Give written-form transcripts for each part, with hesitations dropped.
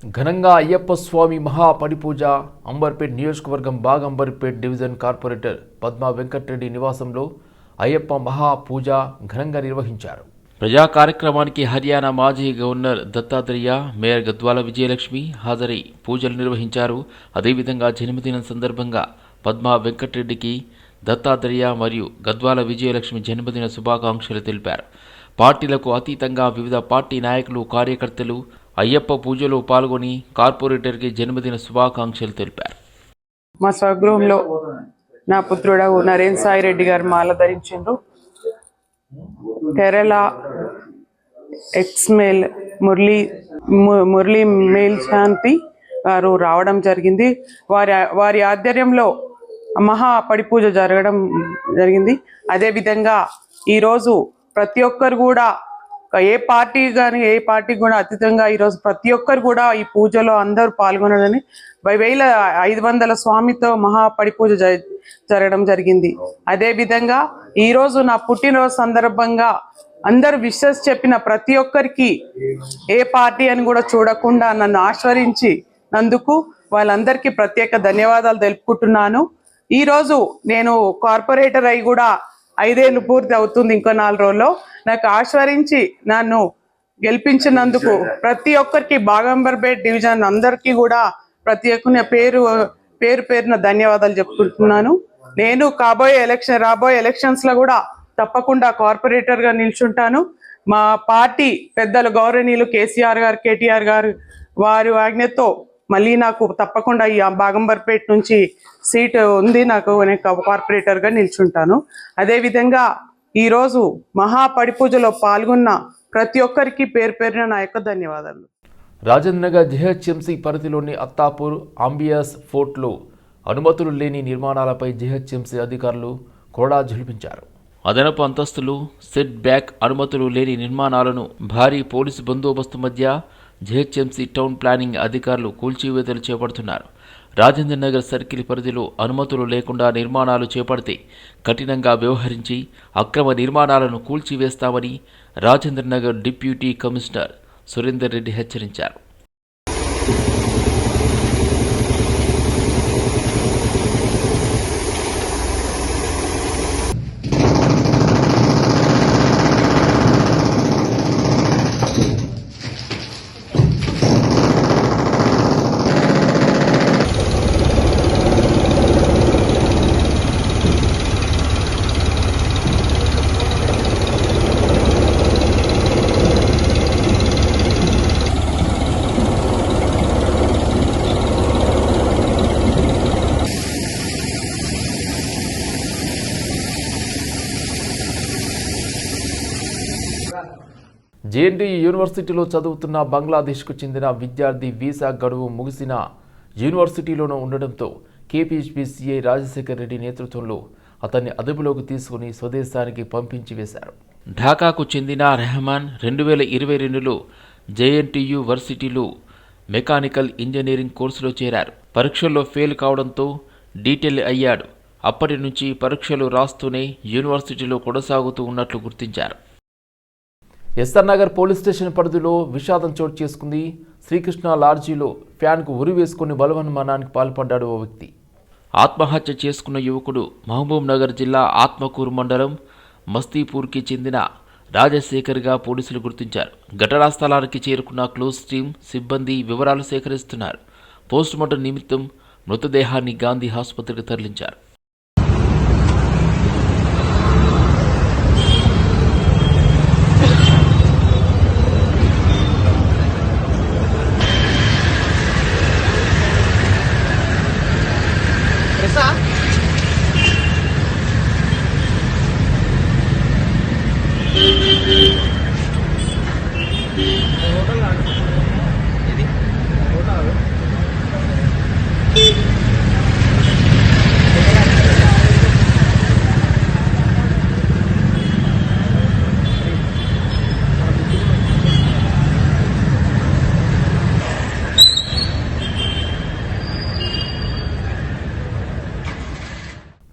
ఘనంగా అయ్యప్ప స్వామి మహాపడిపూజ అంబర్పేట్ నియోజకవర్గం బాగ్ Amberpet division corporator Padma Venkatareddy నివాసంలో అయ్యప్ప మహాపూజ ఘనంగా నిర్వహించారు. ప్రజా కార్యక్రమానికి హర్యానా మాజీ గవర్నర్ దత్తాత్రేయ, మేయర్ గద్వాల విజయలక్ష్మి హాజరై పూజలు నిర్వహించారు. అదేవిధంగా జన్మదినం సందర్భంగా పద్మా వెంకటరెడ్డికి దత్తాత్రేయ మరియు గద్వాల విజయలక్ష్మి జన్మదిన శుభాకాంక్షలు తెలిపారు. పార్టీలకు అతీతంగా వివిధ పార్టీ నాయకులు, కార్యకర్తలు అయ్యప్ప పూజలో పాల్గొని కార్పొరేటర్కి జన్మదిన శుభాకాంక్షలు తెలిపారు. మా స్వగృహంలో నా పుత్రుడు నరేంద్ర సాయి రెడ్డి గారు మాల ధరించారు. కేరళ ఎక్స్మేల్ మురళీ మేల్ శాంతి గారు రావడం జరిగింది. వారి ఆధ్వర్యంలో మహా పడిపూజ జరగడం జరిగింది. అదేవిధంగా ఈరోజు ప్రతి ఒక్కరు కూడా ఏ పార్టీ కూడా అతీతంగా ఈరోజు ప్రతి ఒక్కరు కూడా ఈ పూజలో అందరూ పాల్గొనడని 500 స్వామితో మహాపడిపూజ జరగడం జరిగింది. అదేవిధంగా ఈరోజు నా పుట్టినరోజు సందర్భంగా అందరూ విషెస్ చెప్పిన ప్రతి ఒక్కరికి ఏ పార్టీ అని కూడా చూడకుండా నన్ను ఆశీర్వదించినందుకు వాళ్ళందరికీ ప్రత్యేక ధన్యవాదాలు తెలుపుకుంటున్నాను. ఈరోజు నేను కార్పొరేటర్ అయి కూడా 5 ఏళ్ళు పూర్తి అవుతుంది. ఇంకో 4 రోజుల్లో నాకు ఆశీర్వదించి నన్ను గెలిపించినందుకు ప్రతి ఒక్కరికి బాగ్ అంబర్పేట్ డివిజన్ అందరికీ కూడా ప్రతి ఒక్కరి పేరున ధన్యవాదాలు చెప్పుకుంటున్నాను. నేను రాబోయే ఎలక్షన్స్ లో కూడా తప్పకుండా కార్పొరేటర్ గా నిల్చుంటాను. మా పార్టీ పెద్దలు గౌరవనీయులు కేసీఆర్ గారు, కేటీఆర్ గారు వారి ఆజ్ఞతో మళ్ళీ నాకు తప్పకుండా ఈ బాగ్ అంబర్పేట్ నుంచి సీట్ ఉంది. నేను కార్పొరేటర్ గా నిల్చుంటాను. అదేవిధంగా ఈరోజు మహాపడిపూజలో పాల్గొన్న ప్రతి ఒక్కరికి పేరున నా యొక్క ధన్యవాదాలు. రాజేంద్ర నగర్ జిహెచ్ఎంసీ పరిధిలోని అత్తాపూర్ అంబియాస్ ఫోర్ట్లో అనుమతులు లేని నిర్మాణాలపై జిహెచ్ఎంసీ అధికారులు కొరడా జల్పించారు. అదనపు అంతస్తులు, సెట్ బ్యాక్ అనుమతులు లేని నిర్మాణాలను భారీ పోలీసు బందోబస్తు మధ్య జిహెచ్ఎంసీ టౌన్ ప్లానింగ్ అధికారులు కూల్చివేతలు చేపడుతున్నారు. రాజేంద్ర నగర్ సర్కిల్ పరిధిలో అనుమతులు లేకుండా నిర్మాణాలు చేపడితే కఠినంగా వ్యవహరించి అక్రమ నిర్మాణాలను కూల్చివేస్తామని రాజేంద్ర నగర్ డిప్యూటీ కమిషనర్ సురేందర్ రెడ్డి హెచ్చరించారు. జేఎన్టీయూ యూనివర్సిటీలో చదువుతున్న బంగ్లాదేశ్కు చెందిన విద్యార్థి వీసా గడువు ముగిసిన యూనివర్సిటీలోనూ ఉండడంతో కేపీహెచ్పీ రాజశేఖర్ రెడ్డి నేతృత్వంలో అతన్ని అదుపులోకి తీసుకుని స్వదేశానికి పంపించి వేశారు. ఢాకాకు చెందిన రెహమాన్ 2022లో జేఎన్టీయూ వర్సిటీలో మెకానికల్ ఇంజనీరింగ్ కోర్సులో చేరారు. పరీక్షల్లో ఫెయిల్ కావడంతో డీటెయిల్ అయ్యాడు. అప్పటి నుంచి పరీక్షలు రాస్తూనే యూనివర్సిటీలో కొనసాగుతూ ఉన్నట్లు గుర్తించారు. ఎస్ఆర్ నగర్ పోలీస్ స్టేషన్ పరిధిలో విషాదం చోటు చేసుకుంది. శ్రీకృష్ణ లాడ్జీలో ఫ్యాన్కు ఉరి వేసుకుని బలవన్మరణానికి పాల్పడ్డాడు ఓ వ్యక్తి. ఆత్మహత్య చేసుకున్న యువకుడు మహబూబ్ నగర్ జిల్లా ఆత్మకూరు మండలం మస్తీపూర్కి చెందిన రాజశేఖర్గా పోలీసులు గుర్తించారు. ఘటనా స్థలానికి చేరుకున్న క్లోజ్ టీమ్ సిబ్బంది వివరాలు సేకరిస్తున్నారు. పోస్టుమార్టం నిమిత్తం మృతదేహాన్ని గాంధీ ఆసుపత్రికి తరలించారు.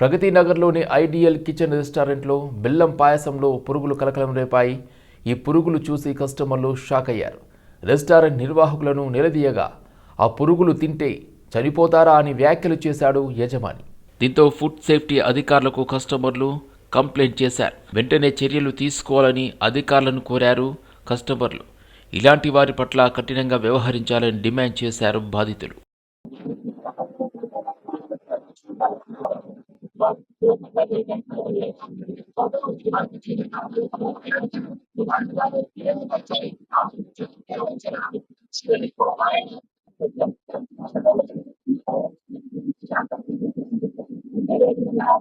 ప్రగతి నగర్లోని ఐడియల్ కిచెన్ రెస్టారెంట్లో బెల్లం పాయసంలో పురుగులు కలకలం రేపాయి. ఈ పురుగులు చూసి కస్టమర్లు షాక్ అయ్యారు. రెస్టారెంట్ నిర్వాహకులను నిలదీయగా ఆ పురుగులు తింటే చనిపోతారా అని వ్యాఖ్యలు చేశాడు యజమాని. దీంతో ఫుడ్ సేఫ్టీ అధికారులకు కస్టమర్లు కంప్లైంట్ చేశారు. వెంటనే చర్యలు తీసుకోవాలని అధికారులను కోరారు కస్టమర్లు. ఇలాంటి వారి పట్ల కఠినంగా వ్యవహరించాలని డిమాండ్ చేశారు బాధితులు.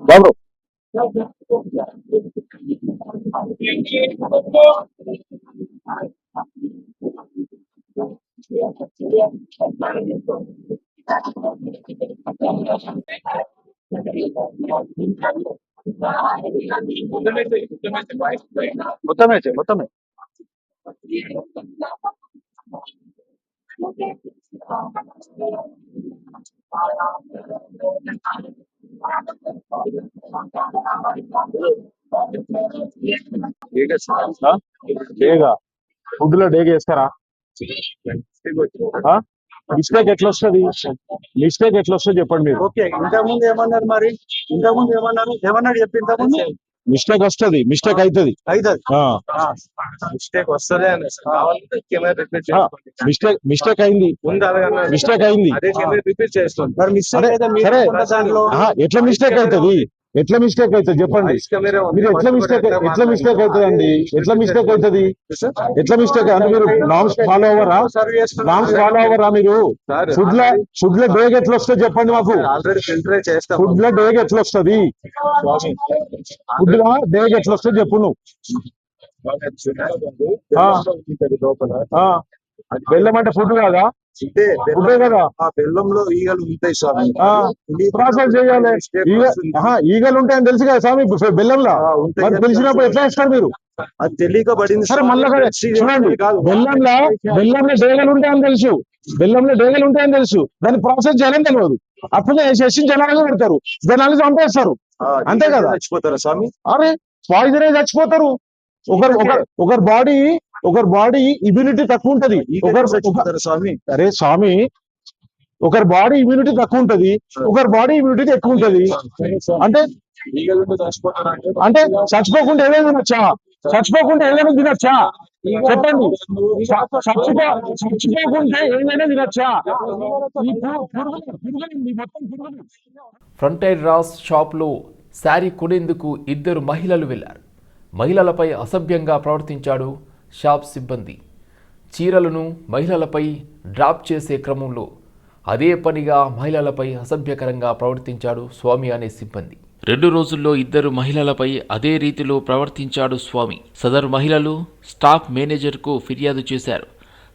బాబు మొత్తమే డేగా ఫుడ్ లో డేగా వేస్తారా? మిస్టేక్ ఎట్లా వస్తుంది చెప్పండి మీరు. ఓకే, ఇంతకుముందు ఏమన్నారు మరి? ఇంతకుముందు ఏమన్నాడు చెప్పి ఇంతకుముందు మిస్టేక్ వస్తుంది, మిస్టేక్ అవుతుంది. మిస్టేక్ వస్తుంది అని కావాలంటే కెమెరా రిపీట్ చేసుకోండి. మిస్టేక్ అయింది, అదే కెమెరా రిపీట్ చేస్తుంది. మరి మిస్టేక్ అయితే సరే, దాంట్లో ఎట్లా మిస్టేక్ అవుతుంది చెప్పండి. మీరు ఎట్లా మిస్టేక్ అవుతుంది అండి? ఎట్లా మిస్టేక్ అవుతుంది అంటే మీరు నామ్స్ ఫాలో అవ్వరా మీరు? ఫుడ్ లో డేగ్ ఎట్లా వస్తుంది చెప్పండి మాకు. ఆల్రెడీ ఫిల్టర్ చేస్తాం. ఫుడ్ లో డేగ్ ఎట్లా వస్తుంది? ఫుడ్ లో డేగ్ ఎట్లా వస్తుంది చెప్పు నువ్వు. బెల్లం అంటే ఫుడ్ కాదా? ఫుడ్డే కదా. ఆ బెల్లంలో ఈగలు ఉంటాయి స్వామి. ప్రాసెస్ చేయాలి. ఈగలు ఉంటాయని తెలుసు కదా స్వామి బెల్లంలో. తెలిసినప్పుడు ఎట్లా ఇస్తారు మీరు? అది తెలియక పడింది. సరే మళ్ళీ చూడండి, బెల్లంలో డేగలు ఉంటాయని తెలుసు, దాన్ని ప్రాసెస్ చేయాలని తెలియదు. అట్లనే చేసి జనాలుగా పెడతారు, జనాలు చంపేస్తారు. అంతే కదా. చచ్చిపోతారా స్వామి? అరే పాయిజన్ అయి చచ్చిపోతారు. ఒకరి బాడీ ఇమ్యూనిటీ తక్కువ ఉంటది. స్వామి అరే స్వామి, ఒకరి బాడీ ఇమ్యూనిటీ తక్కువ ఉంటది, ఒకరి బాడీ ఇమ్యూనిటీ ఎక్కువ ఉంటది. అంటే చచ్చిపోకుండా ఏదైనా తినొచ్చా? చెప్పండి. చచ్చిపోకుంటే ఏదైనా తినొచ్చా? ఫ్రంటైర్ రాస్ షాప్లో శారీ కొనేందుకు ఇద్దరు మహిళలు వెళ్లారు. మహిళలపై అసభ్యంగా ప్రవర్తించాడు షాప్ సిబ్బంది. చీరలను మహిళలపై డ్రాప్ చేసే క్రమంలో అదే పనిగా మహిళలపై అసభ్యకరంగా ప్రవర్తించాడు స్వామి అనే సిబ్బంది. 2 రోజుల్లో ఇద్దరు మహిళలపై అదే రీతిలో ప్రవర్తించాడు స్వామి. సదరు మహిళలు స్టాఫ్ మేనేజర్కు ఫిర్యాదు చేశారు.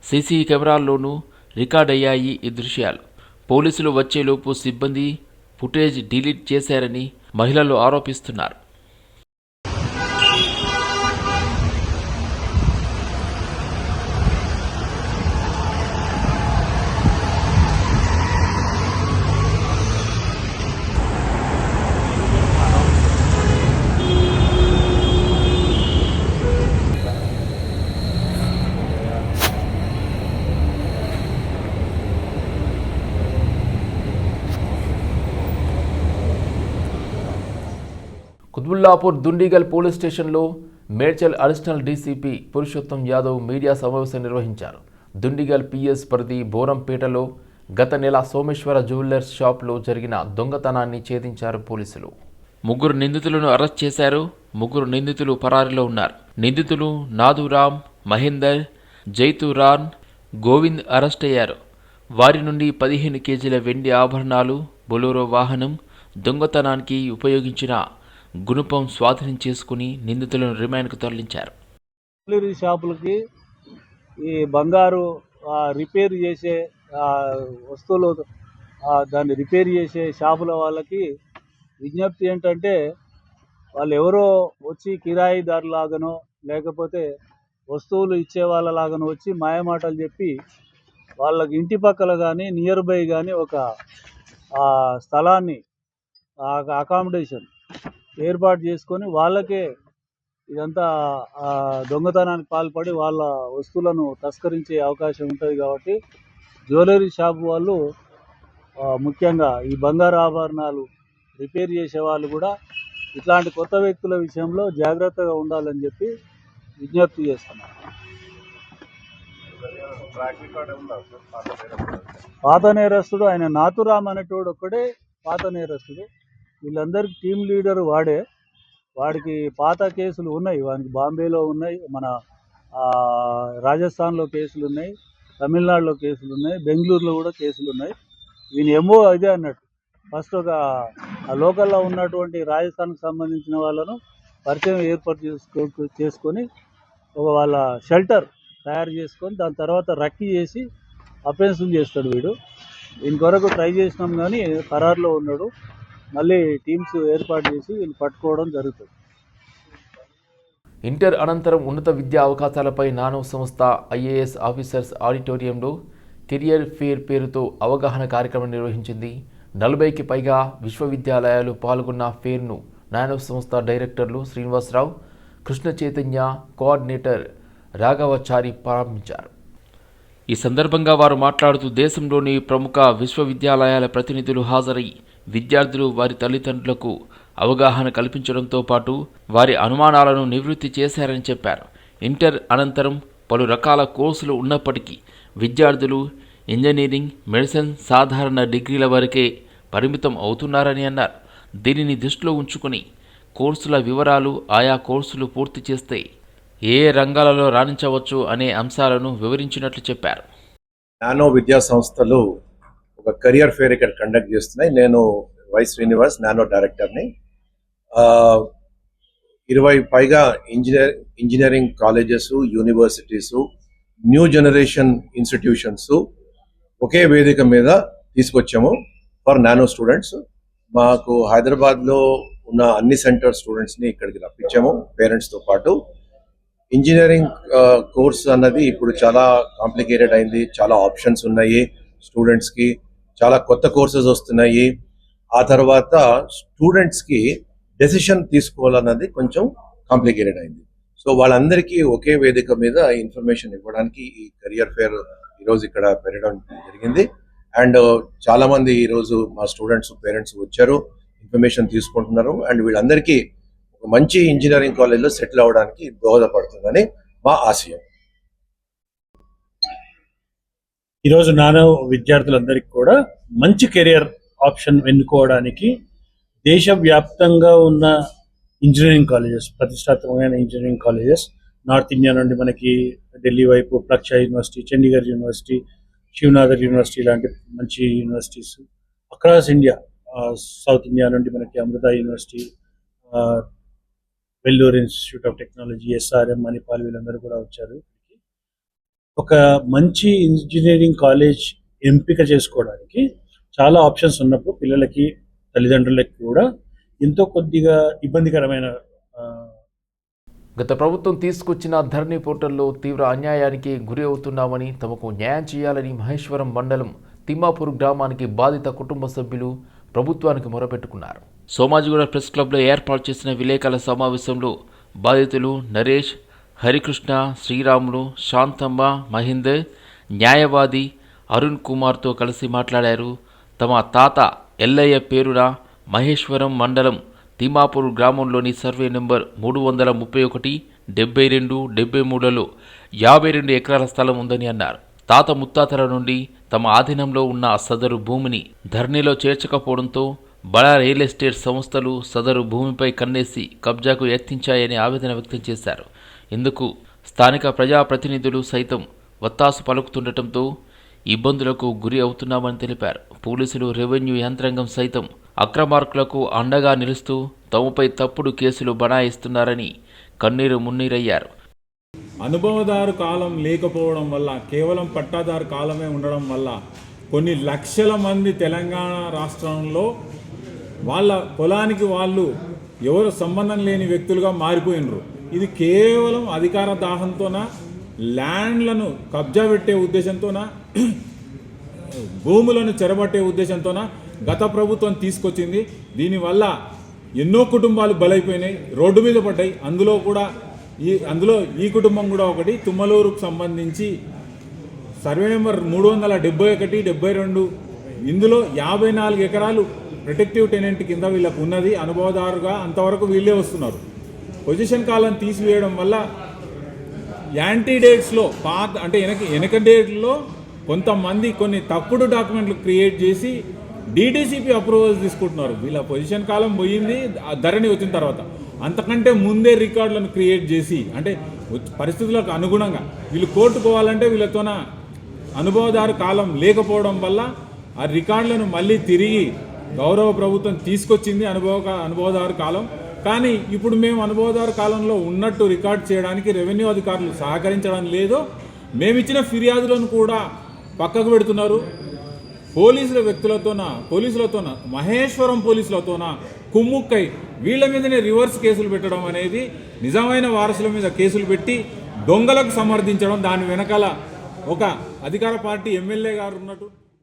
సీసీ కెమెరాల్లోనూ రికార్డ్ అయ్యాయి ఈ దృశ్యాలు. పోలీసులు వచ్చేలోపు సిబ్బంది ఫుటేజ్ డిలీట్ చేశారని మహిళలు ఆరోపిస్తున్నారు. కుత్బుల్లాపూర్ దుండిగల్ పోలీస్ స్టేషన్లో Medchal additional DCP Purushottam Yadav media సమావేశం నిర్వహించారు. దుండిగల్ పిఎస్ పరిధి బోరంపేటలో గత నెల సోమేశ్వర జ్యువెలర్స్ షాప్లో జరిగిన దొంగతనాన్ని ఛేదించారు పోలీసులు. 3 నిందితులను అరెస్ట్ చేశారు. 3 నిందితులు పరారీలో ఉన్నారు. నిందితులు నాదురామ్, మహేందర్, జైతురాన్, గోవింద్ అరెస్ట్ అయ్యారు. వారి నుండి 15 కేజీల వెండి ఆభరణాలు, బొలెరో వాహనం, దొంగతనానికి ఉపయోగించిన గుణపం స్వాధీనం చేసుకుని నిందితులను రిమాండ్కు తరలించారు. షాపులకి ఈ బంగారు రిపేర్ చేసే వస్తువులు దాన్ని రిపేర్ చేసే షాపుల వాళ్ళకి విజ్ఞప్తి ఏంటంటే, వాళ్ళు ఎవరో వచ్చి కిరాయిదారులాగానో లేకపోతే వస్తువులు ఇచ్చే వాళ్ళలాగానో వచ్చి మాయమాటలు చెప్పి వాళ్ళకి ఇంటి పక్కల కానీ నియర్ బై కానీ ఒక స్థలాన్ని అకామిడేషన్ ఏర్పాటు చేసుకొని వాళ్ళకే ఇదంతా దొంగతనానికి పాల్పడి వాళ్ళ వస్తువులను తస్కరించే అవకాశం ఉంటుంది. కాబట్టి జ్యువెలరీ షాప్ వాళ్ళు ముఖ్యంగా ఈ బంగారు ఆభరణాలు రిపేర్ చేసే వాళ్ళు కూడా ఇట్లాంటి కొత్త వ్యక్తుల విషయంలో జాగ్రత్తగా ఉండాలని చెప్పి విజ్ఞప్తి చేస్తున్నారు. పాత నేరస్తుడు ఆయన నాతురామ్ అనేటోడు ఒక్కడే పాత నేరస్తుడు. వీళ్ళందరికీ టీం లీడర్ వాడికి పాత కేసులు ఉన్నాయి. వానికి బాంబేలో ఉన్నాయి, మన రాజస్థాన్లో కేసులు ఉన్నాయి, తమిళనాడులో కేసులు ఉన్నాయి, బెంగళూరులో కూడా కేసులు ఉన్నాయి. వీని ఏమో ఇదే అన్నట్టు ఫస్ట్ ఒక లోకల్లో ఉన్నటువంటి రాజస్థాన్కి సంబంధించిన వాళ్ళను పరిచయం ఏర్పాటు చేసుకొని ఒక వాళ్ళ షెల్టర్ తయారు చేసుకొని దాని తర్వాత రక్కీ చేసి అఫెన్సులు చేస్తాడు వీడు. దీని కొరకు ట్రై చేసినాం కానీ ఖరారులో ఉన్నాడు. మళ్ళీ టీమ్స్ ఏర్పాటు చేసి వీళ్ళు పట్టుకోవడం జరుగుతుంది. ఇంటర్ అనంతరం ఉన్నత విద్యా అవకాశాలపై నానో సంస్థ ఐఏఎస్ ఆఫీసర్స్ ఆడిటోరియంలో కెరియర్ ఫేర్ పేరుతో అవగాహన కార్యక్రమం నిర్వహించింది. 40కి పైగా విశ్వవిద్యాలయాలు పాల్గొన్న ఫేర్ను నానో సంస్థ డైరెక్టర్లు శ్రీనివాసరావు, కృష్ణ చైతన్య, కోఆర్డినేటర్ రాఘవచారి ప్రారంభించారు. ఈ సందర్భంగా వారు మాట్లాడుతూ దేశంలోని ప్రముఖ విశ్వవిద్యాలయాల ప్రతినిధులు హాజరై విద్యార్థులు వారి తల్లిదండ్రులకు అవగాహన కల్పించడంతో పాటు వారి అనుమానాలను నివృత్తి చేశారని చెప్పారు. ఇంటర్ అనంతరం పలు రకాల కోర్సులు ఉన్నప్పటికీ విద్యార్థులు ఇంజనీరింగ్, మెడిసిన్, సాధారణ డిగ్రీల వరకే పరిమితం అవుతున్నారని అన్నారు. దీనిని దృష్టిలో ఉంచుకొని కోర్సుల వివరాలు, ఆయా కోర్సులు పూర్తి చేస్తే ఏ రంగాలలో రాణించవచ్చు అనే అంశాలను వివరించినట్లు చెప్పారు. నానో విద్యా సంస్థలు ఒక కెరియర్ ఫేర్ ఇక్కడ కండక్ట్ చేస్తున్నాయి. నేను వై శ్రీనివాస్, నానో డైరెక్టర్ని. 20 పైగా engineering colleges, universities, new generation institutions ఒకే వేదిక మీద తీసుకొచ్చాము ఫర్ నానో స్టూడెంట్స్. మాకు హైదరాబాద్లో ఉన్న అన్ని సెంటర్ స్టూడెంట్స్ని ఇక్కడికి రప్పించాము పేరెంట్స్తో పాటు. ఇంజనీరింగ్ కోర్స్ అన్నది ఇప్పుడు చాలా కాంప్లికేటెడ్ అయింది. చాలా ఆప్షన్స్ ఉన్నాయి స్టూడెంట్స్కి, చాలా కొత్త కోర్సెస్ వస్తున్నాయి. ఆ తర్వాత స్టూడెంట్స్కి డెసిషన్ తీసుకోవాలన్నది కొంచెం కాంప్లికేటెడ్ అయింది. సో వాళ్ళందరికీ ఒకే వేదిక మీద ఇన్ఫర్మేషన్ ఇవ్వడానికి ఈ కెరియర్ ఫేర్ ఈరోజు ఇక్కడ పెట్టడం జరిగింది. అండ్ చాలా మంది ఈరోజు మా స్టూడెంట్స్, పేరెంట్స్ వచ్చారు, ఇన్ఫర్మేషన్ తీసుకుంటున్నారు. అండ్ వీళ్ళందరికీ ఒక మంచి ఇంజనీరింగ్ కాలేజ్లో సెటిల్ అవ్వడానికి దోహదపడుతుందని మా ఆశయం. ఈరోజు నానో విద్యార్థులందరికీ కూడా మంచి కెరియర్ ఆప్షన్ ఎన్నుకోవడానికి దేశవ్యాప్తంగా ఉన్న ఇంజనీరింగ్ కాలేజెస్, ప్రతిష్టాత్మకమైన ఇంజనీరింగ్ కాలేజెస్, నార్త్ ఇండియా నుండి మనకి ఢిల్లీ వైపు Plaksha university, Chandigarh university, Shiv Nadar university లాంటి మంచి universities, across India, south India నుండి మనకి Amrita university, Vellore institute of technology, SRM, Manipal, వీళ్ళందరూ కూడా వచ్చారు. ఒక మంచి ఇంజనీరింగ్ కాలేజ్ ఎంపిక చేసుకోవడానికి చాలా ఆప్షన్స్ ఉన్నప్పుడు పిల్లలకి, తల్లిదండ్రులకి కూడా ఎంతో కొద్దిగా ఇబ్బందికరమైన గత ప్రభుత్వం తీసుకొచ్చిన ధరణి పోర్టల్లో తీవ్ర అన్యాయానికి గురి అవుతున్నామని, తమకు న్యాయం చేయాలని మహేశ్వరం మండలం తిమ్మాపూర్ గ్రామానికి బాధిత కుటుంబ సభ్యులు ప్రభుత్వానికి మొరపెట్టుకున్నారు. సోమాజిగూడ ప్రెస్ క్లబ్లో ఏర్పాటు చేసిన విలేకరుల సమావేశంలో బాధితులు నరేష్, హరికృష్ణ, శ్రీరాములు, శాంతమ్మ, మహేందర్, న్యాయవాది అరుణ్ కుమార్తో కలిసి మాట్లాడారు. తమ తాత ఎల్లయ్య పేరున మహేశ్వరం మండలం తిమ్మాపూర్ గ్రామంలోని సర్వే నెంబర్ 331, 72, 73లలో 52 ఎకరాల స్థలం ఉందని అన్నారు. తాత ముత్తాతల నుండి తమ ఆధీనంలో ఉన్న సదరు భూమిని ధరణిలో చేర్చకపోవడంతో బడా రియల్ ఎస్టేట్ సంస్థలు సదరు భూమిపై కన్నేసి కబ్జాకు యత్నించాయని ఆవేదన వ్యక్తం చేశారు. ఇందుకు స్థానిక ప్రజాప్రతినిధులు సైతం వత్తాసు పలుకుతుండటంతో ఇబ్బందులకు గురి అవుతున్నామని తెలిపారు. పోలీసులు, రెవెన్యూ యంత్రాంగం సైతం అక్రమార్కులకు అండగా నిలుస్తూ తమపై తప్పుడు కేసులు బనాయిస్తున్నారని కన్నీరు మున్నీరయ్యారు. అనుభవదారు కాలం లేకపోవడం వల్ల, కేవలం పట్టాదారు కాలమే ఉండడం వల్ల కొన్ని లక్షల మంది తెలంగాణ రాష్ట్రంలో వాళ్ళ పొలానికి వాళ్ళు ఎవరు సంబంధం లేని వ్యక్తులుగా మారిపోయినరు. ఇది కేవలం అధికార దాహంతోన, ల్యాండ్లను కబ్జా పెట్టే ఉద్దేశంతోన, భూములను చెరబట్టే ఉద్దేశంతోన గత ప్రభుత్వం తీసుకొచ్చింది. దీనివల్ల ఎన్నో కుటుంబాలు బలైపోయినాయి, రోడ్డు మీద పడ్డాయి. అందులో ఈ కుటుంబం కూడా ఒకటి. తుమ్మలూరుకు సంబంధించి సర్వే నెంబర్ 371, 72 ఇందులో 54 ఎకరాలు ప్రొటెక్టివ్ టెనెంట్ కింద వీళ్ళకు ఉన్నది. అనుభవదారుగా అంతవరకు వీళ్ళే వస్తున్నారు. పొజిషన్ కాలం తీసివేయడం వల్ల యాంటీడేట్స్లో అంటే వెనక డేట్లో కొంతమంది కొన్ని తప్పుడు డాక్యుమెంట్లు క్రియేట్ చేసి డీటీసీపీ అప్రూవల్స్ తీసుకుంటున్నారు. వీళ్ళ పొజిషన్ కాలం పోయింది ధరణి వచ్చిన తర్వాత. అంతకంటే ముందే రికార్డులను క్రియేట్ చేసి అంటే పరిస్థితులకు అనుగుణంగా వీళ్ళు కోర్టుకోవాలంటే వీళ్ళతోన అనుభవదారు కాలం లేకపోవడం వల్ల ఆ రికార్డులను మళ్ళీ తిరిగి గౌరవ ప్రభుత్వం తీసుకొచ్చింది అనుభవదారు కాలం. కానీ ఇప్పుడు మేము అనుభవదారు కాలంలో ఉన్నట్టు రికార్డ్ చేయడానికి రెవెన్యూ అధికారులు సహకరించడం లేదు. మేమిచ్చిన ఫిర్యాదులను కూడా పక్కకు పెడుతున్నారు. పోలీసులతోన మహేశ్వరం పోలీసులతోన కుమ్ముక్కై వీళ్ళ మీదనే రివర్స్ కేసులు పెట్టడం అనేది, నిజమైన వారసుల మీద కేసులు పెట్టి దొంగలకు సమర్థించడం, దాని వెనకాల ఒక అధికార పార్టీ ఎమ్మెల్యే గారు ఉన్నట్టు